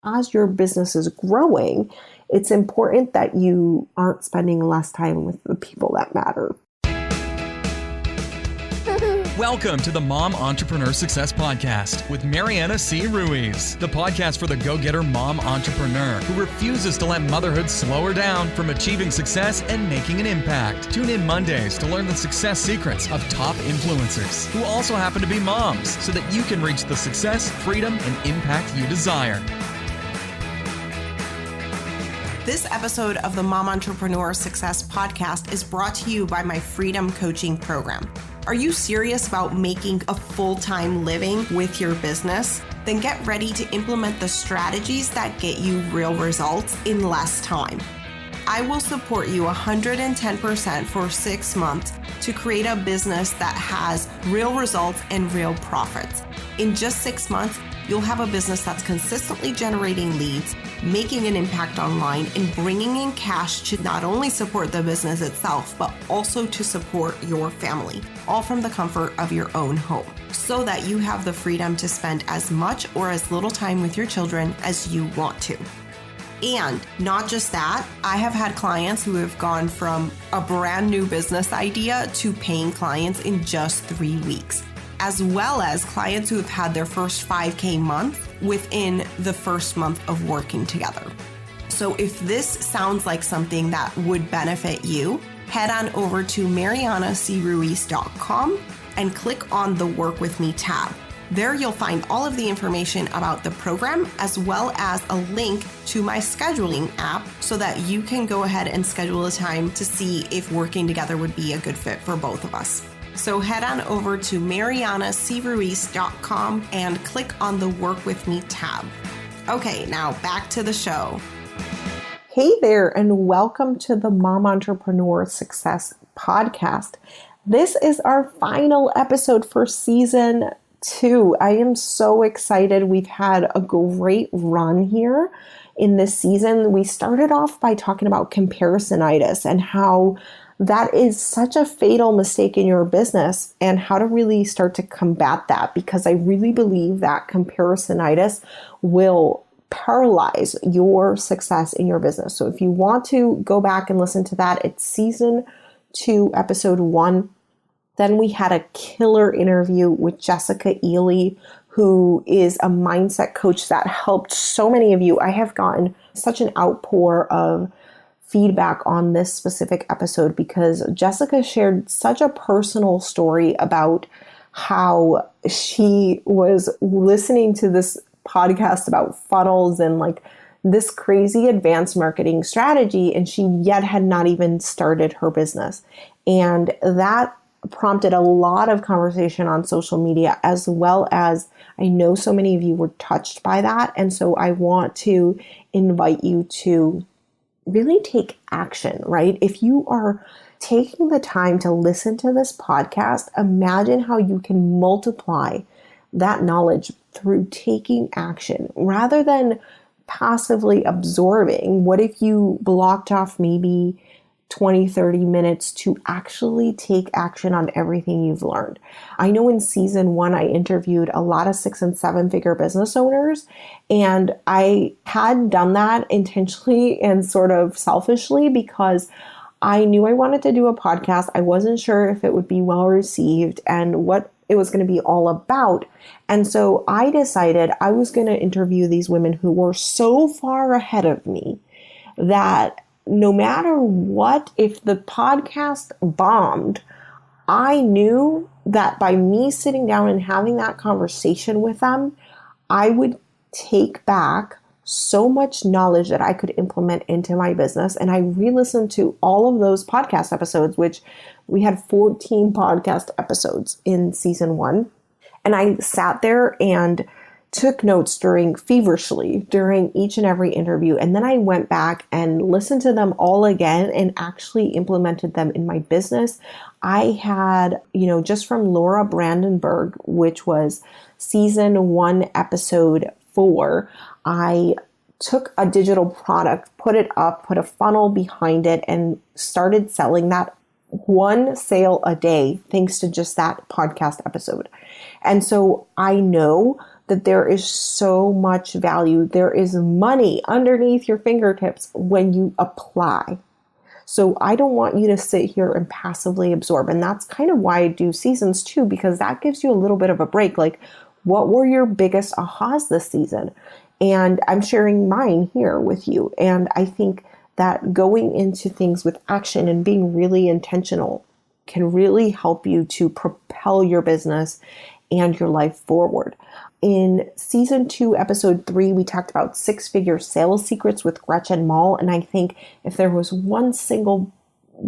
As your business is growing, it's important that you aren't spending less time with the people that matter. Welcome to the Mom Entrepreneur Success Podcast with Mariana C. Ruiz, the podcast for the go-getter mom entrepreneur who refuses to let motherhood slow her down from achieving success and making an impact. Tune in Mondays to learn the success secrets of top influencers who also happen to be moms so that you can reach the success, freedom, and impact you desire. This episode of the Mom Entrepreneur Success Podcast is brought to you by my Freedom Coaching Program. Are you serious about making a full-time living with your business? Then get ready to implement the strategies that get you real results in less time. I will support you 110% for 6 months to create a business that has real results and real profits. In just 6 months, you'll have a business that's consistently generating leads, making an impact online, and bringing in cash to not only support the business itself, but also to support your family, all from the comfort of your own home, so that you have the freedom to spend as much or as little time with your children as you want to. And not just that, I have had clients who have gone from a brand new business idea to paying clients in just 3 weeks, as well as clients who have had their first 5K month within the first month of working together. So if this sounds like something that would benefit you, head on over to marianacruiz.com and click on the Work With Me tab. There you'll find all of the information about the program, as well as a link to my scheduling app so that you can go ahead and schedule a time to see if working together would be a good fit for both of us. So head on over to marianacruiz.com and click on the Work With Me tab. Okay, now back to the show. Hey there, and welcome to the Mom Entrepreneur Success Podcast. This is our final episode for season 2. I am so excited. We've had a great run here in this season. We started off by talking about comparisonitis and how that is such a fatal mistake in your business and how to really start to combat that, because I really believe that comparisonitis will paralyze your success in your business. So if you want to go back and listen to that, it's season 2, episode 1. Then we had a killer interview with Jessica Ely, who is a mindset coach that helped so many of you. I have gotten such an outpour of feedback on this specific episode because Jessica shared such a personal story about how she was listening to this podcast about funnels and like this crazy advanced marketing strategy, and she yet had not even started her business. And that prompted a lot of conversation on social media, as well as I know so many of you were touched by that. And so I want to invite you to really take action, right? If you are taking the time to listen to this podcast, imagine how you can multiply that knowledge through taking action rather than passively absorbing. What if you blocked off maybe 20, 30 minutes to actually take action on everything you've learned? I know in season 1, I interviewed a lot of 6 and 7 figure business owners, and I had done that intentionally and sort of selfishly because I knew I wanted to do a podcast. I wasn't sure if it would be well received and what it was going to be all about. And so I decided I was going to interview these women who were so far ahead of me that no matter what, if the podcast bombed, I knew that by me sitting down and having that conversation with them, I would take back so much knowledge that I could implement into my business. And I re-listened to all of those podcast episodes, which we had 14 podcast episodes in season 1. And I sat there and took notes feverishly during each and every interview. And then I went back and listened to them all again and actually implemented them in my business. I had, just from Laura Brandenburg, which was season 1, episode 4, I took a digital product, put it up, put a funnel behind it, and started selling that 1 sale a day thanks to just that podcast episode. And so I know that there is so much value. There is money underneath your fingertips when you apply. So I don't want you to sit here and passively absorb. And that's kind of why I do seasons too, because that gives you a little bit of a break. Like, what were your biggest ahas this season? And I'm sharing mine here with you. And I think that going into things with action and being really intentional can really help you to propel your business and your life forward. In season 2, episode 3, we talked about 6-figure sales secrets with Gretchen Mall. And I think if there was one single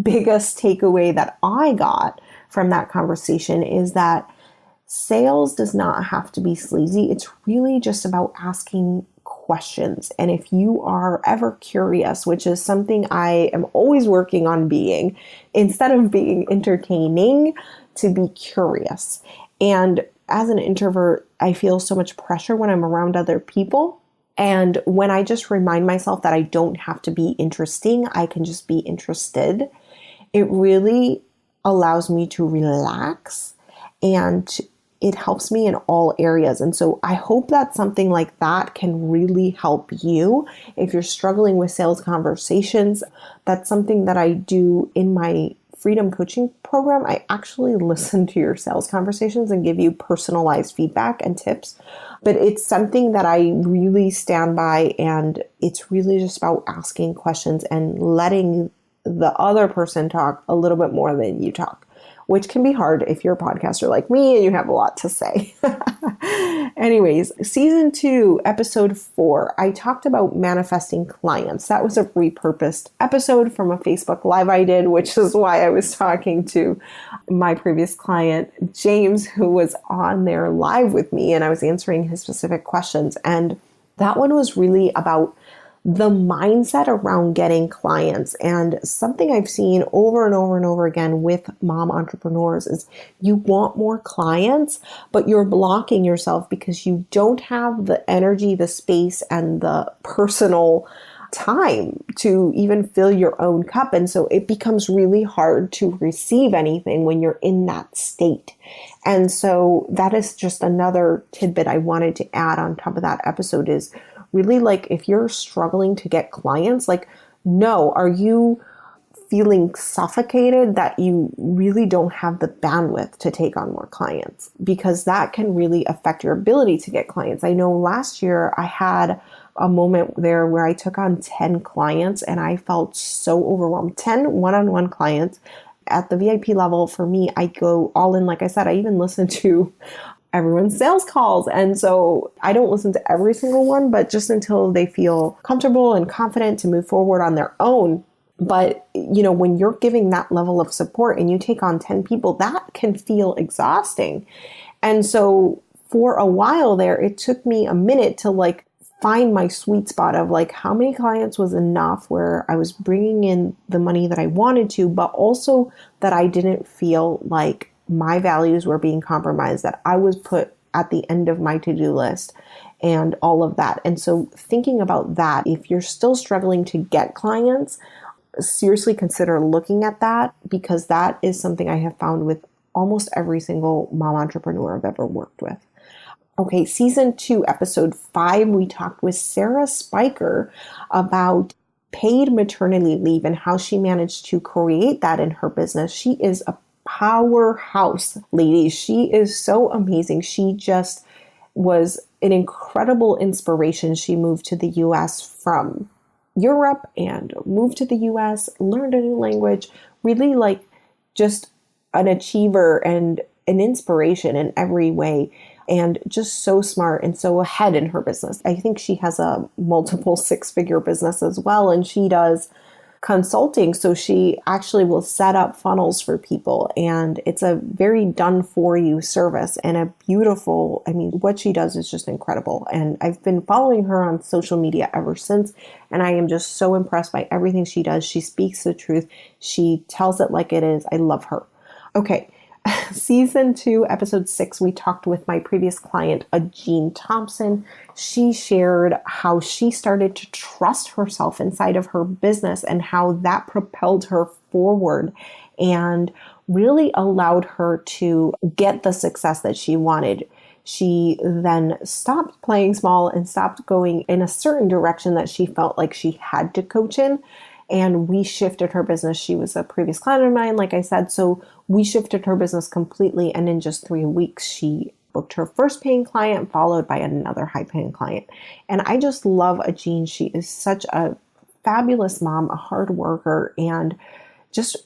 biggest takeaway that I got from that conversation is that sales does not have to be sleazy. It's really just about asking questions. And if you are ever curious, which is something I am always working on being, instead of being entertaining, to be curious. And as an introvert, I feel so much pressure when I'm around other people. And when I just remind myself that I don't have to be interesting, I can just be interested, it really allows me to relax, and it helps me in all areas. And so I hope that something like that can really help you. If you're struggling with sales conversations, that's something that I do in my Freedom Coaching Program. I actually listen to your sales conversations and give you personalized feedback and tips. But it's something that I really stand by, and it's really just about asking questions and letting the other person talk a little bit more than you talk, which can be hard if you're a podcaster like me and you have a lot to say. Anyways, season 2, episode 4, I talked about manifesting clients. That was a repurposed episode from a Facebook Live I did, which is why I was talking to my previous client, James, who was on there live with me, and I was answering his specific questions. And that one was really about the mindset around getting clients. And something I've seen over and over and over again with mom entrepreneurs is you want more clients, but you're blocking yourself because you don't have the energy, the space, and the personal time to even fill your own cup. And so it becomes really hard to receive anything when you're in that state. And so that is just another tidbit I wanted to add on top of that episode is really, like, if you're struggling to get clients, like, no, are you feeling suffocated that you really don't have the bandwidth to take on more clients? Because that can really affect your ability to get clients. I know last year I had a moment there where I took on 10 clients and I felt so overwhelmed. 10 one-on-one clients at the VIP level. For me, I go all in. Like I said, I even listen to everyone's sales calls. And so I don't listen to every single one, but just until they feel comfortable and confident to move forward on their own. But, you know, when you're giving that level of support and you take on 10 people, that can feel exhausting. And so for a while there, it took me a minute to like find my sweet spot of like how many clients was enough where I was bringing in the money that I wanted to, but also that I didn't feel like my values were being compromised, that I was put at the end of my to-do list and all of that. And so thinking about that, if you're still struggling to get clients, seriously consider looking at that, because that is something I have found with almost every single mom entrepreneur I've ever worked with. Okay, season 2, episode 5, we talked with Sarah Spiker about paid maternity leave and how she managed to create that in her business. She is a powerhouse, ladies. She is so amazing. She just was an incredible inspiration. She moved to the US from Europe and moved to the US, learned a new language, really like just an achiever and an inspiration in every way, and just so smart and so ahead in her business. I think she has a multiple 6-figure business as well, and she does consulting. So she actually will set up funnels for people, and it's a very done for you service and a beautiful, I mean, what she does is just incredible. And I've been following her on social media ever since, and I am just so impressed by everything she does. She speaks the truth. She tells it like it is. I love her. Okay. Season 2, episode 6, we talked with my previous client, Jean Thompson. She shared how she started to trust herself inside of her business and how that propelled her forward and really allowed her to get the success that she wanted. She then stopped playing small and stopped going in a certain direction that she felt like she had to coach in. And we shifted her business. She was a previous client of mine, like I said. So we shifted her business completely. And in just 3 weeks, she booked her first paying client, followed by another high paying client. And I just love Jean. She is such a fabulous mom, a hard worker, and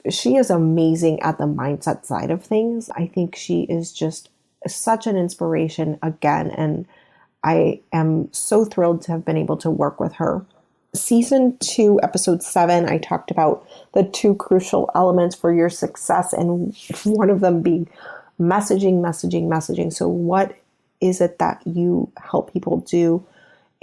she is amazing at the mindset side of things. I think she is just such an inspiration again, and I am so thrilled to have been able to work with her. Season 2, episode 7, I talked about the 2 crucial elements for your success, and one of them being messaging. So what is it that you help people do?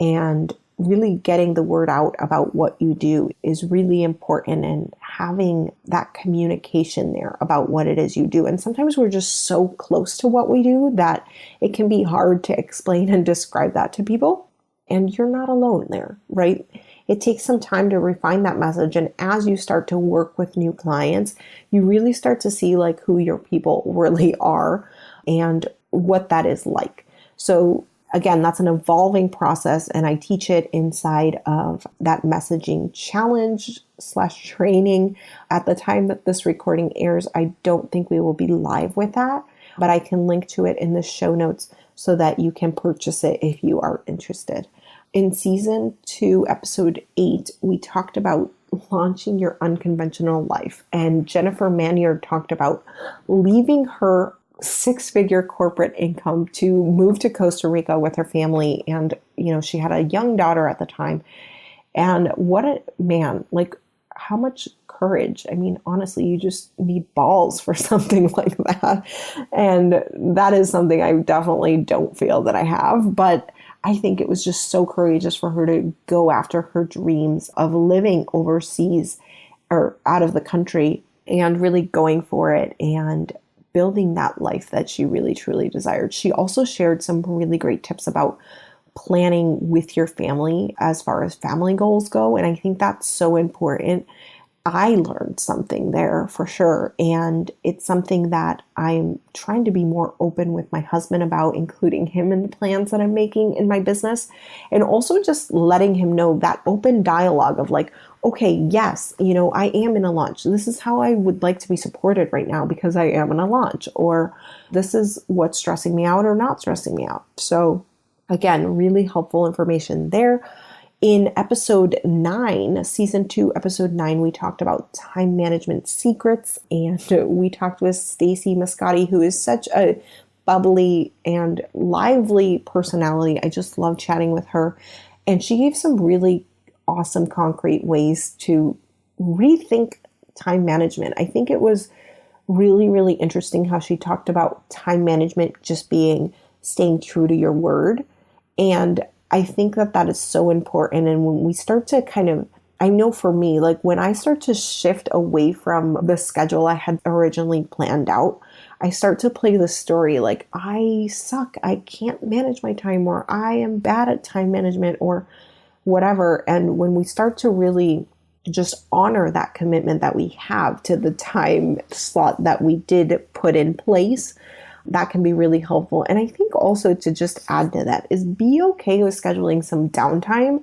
And really getting the word out about what you do is really important, and having that communication there about what it is you do. And sometimes we're just so close to what we do that it can be hard to explain and describe that to people. And you're not alone there, right? It takes some time to refine that message. And as you start to work with new clients, you really start to see like who your people really are and what that is like. So again, that's an evolving process, and I teach it inside of that messaging challenge / training. At the time that this recording airs, I don't think we will be live with that, but I can link to it in the show notes so that you can purchase it if you are interested. In season 2, episode 8, we talked about launching your unconventional life, and Jennifer Manier talked about leaving her 6-figure corporate income to move to Costa Rica with her family. And, she had a young daughter at the time. And what a man, like how much courage. I mean, honestly, you just need balls for something like that. And that is something I definitely don't feel that I have, but I think it was just so courageous for her to go after her dreams of living overseas or out of the country and really going for it and building that life that she really, truly desired. She also shared some really great tips about planning with your family as far as family goals go. And I think that's so important. I learned something there for sure. And it's something that I'm trying to be more open with my husband about, including him in the plans that I'm making in my business. And also just letting him know that open dialogue of like, okay, yes, I am in a launch. This is how I would like to be supported right now because I am in a launch, or this is what's stressing me out or not stressing me out. So again, really helpful information there. In episode 9, season 2, episode 9, we talked about time management secrets, and we talked with Stacy Mascotti, who is such a bubbly and lively personality. I just love chatting with her. And she gave some really awesome, concrete ways to rethink time management. I think it was really, really interesting how she talked about time management just being staying true to your word. And I think that is so important. And when we start to I know for me, like when I start to shift away from the schedule I had originally planned out, I start to play the story like I suck, I can't manage my time, or I am bad at time management, or whatever. And when we start to really just honor that commitment that we have to the time slot that we did put in place, that can be really helpful. And I think also to just add to that is be okay with scheduling some downtime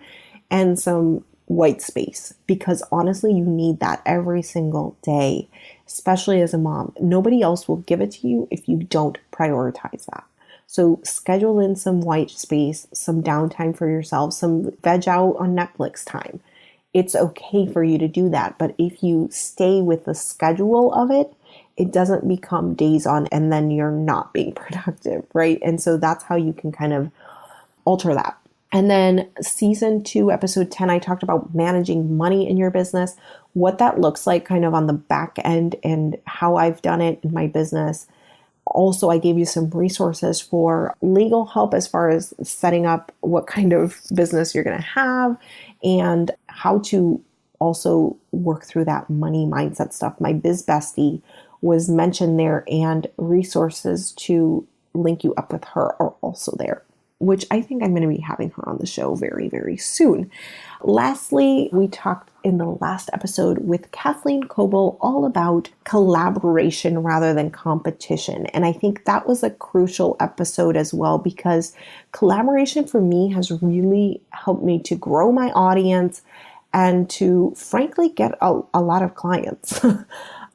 and some white space, because honestly, you need that every single day, especially as a mom. Nobody else will give it to you if you don't prioritize that. So schedule in some white space, some downtime for yourself, some veg out on Netflix time. It's okay for you to do that. But if you stay with the schedule of it, it doesn't become days on and then you're not being productive, right? And so that's how you can kind of alter that. And then season 2, episode 10, I talked about managing money in your business, what that looks like kind of on the back end and how I've done it in my business. Also, I gave you some resources for legal help as far as setting up what kind of business you're going to have and how to also work through that money mindset stuff. My biz bestie was mentioned there, and resources to link you up with her are also there, which I think I'm going to be having her on the show very, very soon. Lastly, we talked in the last episode with Kathleen Coble all about collaboration rather than competition. And I think that was a crucial episode as well, because collaboration for me has really helped me to grow my audience and to frankly get a lot of clients,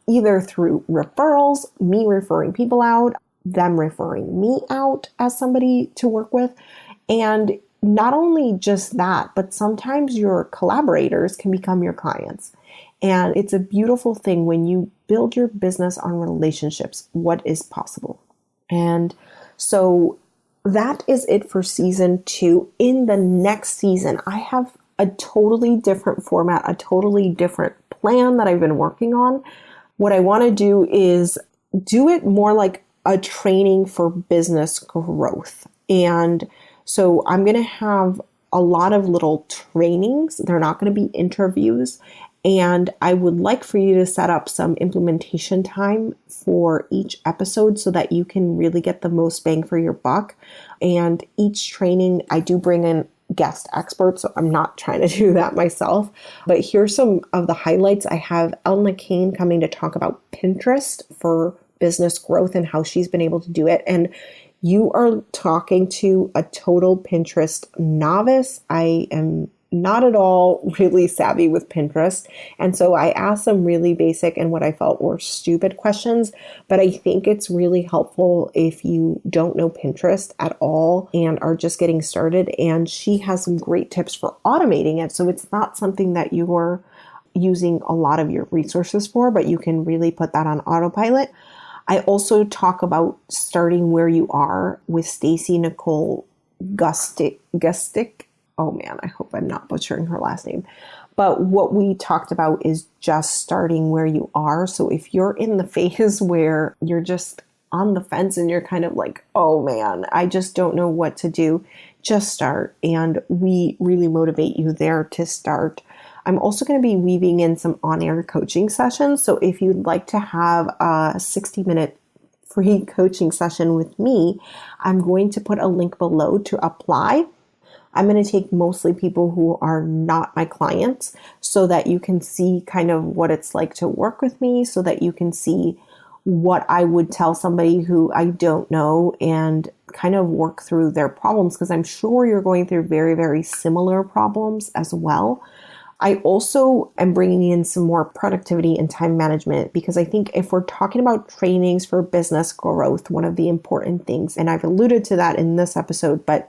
either through referrals, me referring people out, them referring me out as somebody to work with. And not only just that, but sometimes your collaborators can become your clients. And it's a beautiful thing when you build your business on relationships, what is possible. And so that is it for season 2. In the next season, I have a totally different format, a totally different plan that I've been working on. What I want to do is do it more like a training for business growth. And so I'm going to have a lot of little trainings. They're not going to be interviews. And I would like for you to set up some implementation time for each episode so that you can really get the most bang for your buck. And each training, I do bring in guest experts, so I'm not trying to do that myself. But here's some of the highlights. I have Elna Kane coming to talk about Pinterest for business growth and how she's been able to do it. And you are talking to a total Pinterest novice. I am not at all really savvy with Pinterest. And so I asked some really basic and what I felt were stupid questions, but I think it's really helpful if you don't know Pinterest at all and are just getting started. And she has some great tips for automating it. So it's not something that you're using a lot of your resources for, but you can really put that on autopilot. I also talk about starting where you are with Stacy Nicole Gustick. Oh man, I hope I'm not butchering her last name. But what we talked about is just starting where you are. So if you're in the phase where you're just on the fence and you're kind of like, oh man, I just don't know what to do, just start. And we really motivate you there to start. I'm also going to be weaving in some on-air coaching sessions. So if you'd like to have a 60-minute free coaching session with me, I'm going to put a link below to apply. I'm going to take mostly people who are not my clients so that you can see kind of what it's like to work with me, so that you can see what I would tell somebody who I don't know and kind of work through their problems, because I'm sure you're going through very, very similar problems as well. I also am bringing in some more productivity and time management, because I think if we're talking about trainings for business growth, one of the important things, and I've alluded to that in this episode, but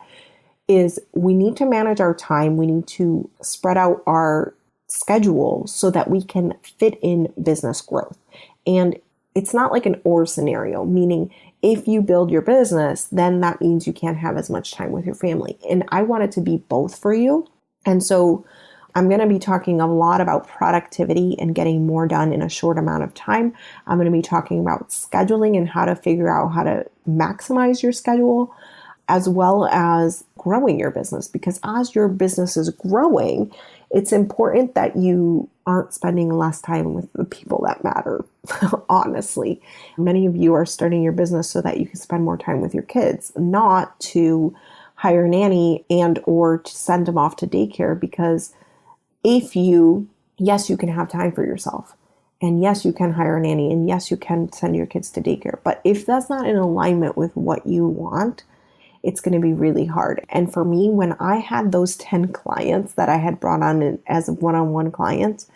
is we need to manage our time. We need to spread out our schedule so that we can fit in business growth. And it's not like an or scenario, meaning if you build your business, then that means you can't have as much time with your family. And I want it to be both for you. And so I'm going to be talking a lot about productivity and getting more done in a short amount of time. I'm going to be talking about scheduling and how to figure out how to maximize your schedule, as well as growing your business. Because as your business is growing, it's important that you aren't spending less time with the people that matter, honestly. Many of you are starting your business so that you can spend more time with your kids, not to hire a nanny and or to send them off to daycare. Because yes, you can have time for yourself. And yes, you can hire a nanny. And yes, you can send your kids to daycare. But if that's not in alignment with what you want, it's going to be really hard. And for me, when I had those 10 clients that I had brought on as one-on-one clients,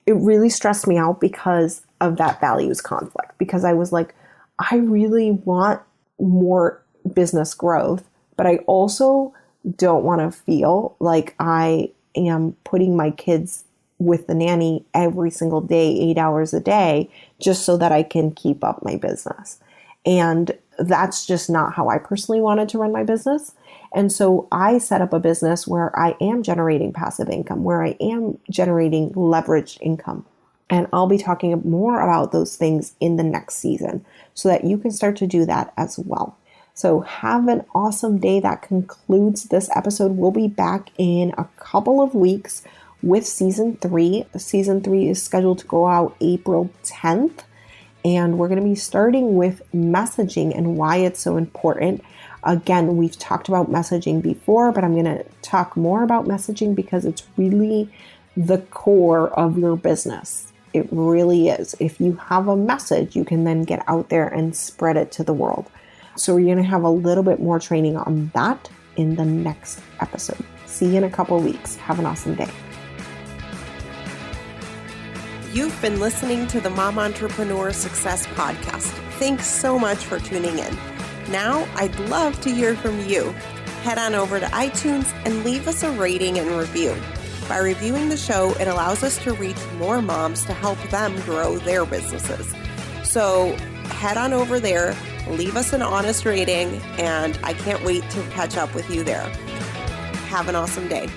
it really stressed me out because of that values conflict. Because I was like, I really want more business growth, but I also don't want to feel like I am putting my kids with the nanny every single day, 8 hours a day, just so that I can keep up my business. And that's just not how I personally wanted to run my business. And so I set up a business where I am generating passive income, where I am generating leveraged income. And I'll be talking more about those things in the next season so that you can start to do that as well. So have an awesome day. That concludes this episode. We'll be back in a couple of weeks with season 3. Season 3 is scheduled to go out April 10th. And we're going to be starting with messaging and why it's so important. Again, we've talked about messaging before, but I'm going to talk more about messaging because it's really the core of your business. It really is. If you have a message, you can then get out there and spread it to the world. So we're going to have a little bit more training on that in the next episode. See you in a couple of weeks. Have an awesome day. You've been listening to the Mom Entrepreneur Success Podcast. Thanks so much for tuning in. Now, I'd love to hear from you. Head on over to iTunes and leave us a rating and review. By reviewing the show, it allows us to reach more moms to help them grow their businesses. So head on over there, leave us an honest rating, and I can't wait to catch up with you there. Have an awesome day.